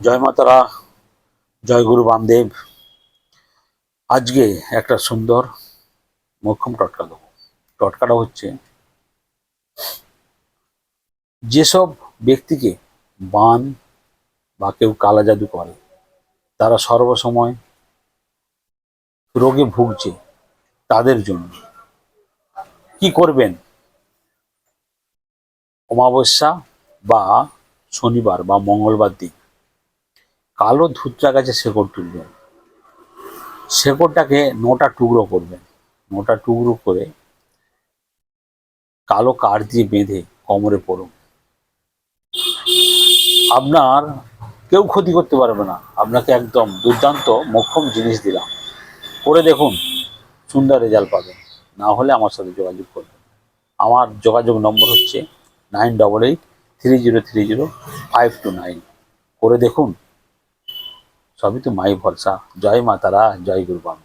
জয় মাতারা, জয় গুরু বামদেব। আজকে একটা সুন্দর মোক্ষম টটকা দেবো। টটকাটা হচ্ছে, যেসব ব্যক্তিকে বান বা কেউ কালা জাদু করে, তারা সর্বসময় রোগে ভুগছে, তাদের জন্য কি করবেন? অমাবস্যা বা শনিবার বা মঙ্গলবার দিন কালো ধুতরা গাছে শেকড় তুলবেন। শেকড়টাকে নোটা টুকরো করবেন। নোটা টুকরো করে কালো কাঠ দিয়ে বেঁধে কোমরে পড়ুন। আপনার কেউ ক্ষতি করতে পারবে না। আপনাকে একদম দুর্দান্ত মোক্ষম জিনিস দিলাম, করে দেখুন, সুন্দর রেজাল্ট পাবেন। না হলে আমার সাথে যোগাযোগ করবেন। আমার যোগাযোগ নম্বর হচ্ছে 9883030529। করে দেখুন, সবই তো মাই ভরসা। জয় মা তারা, জয় গুরু বাম।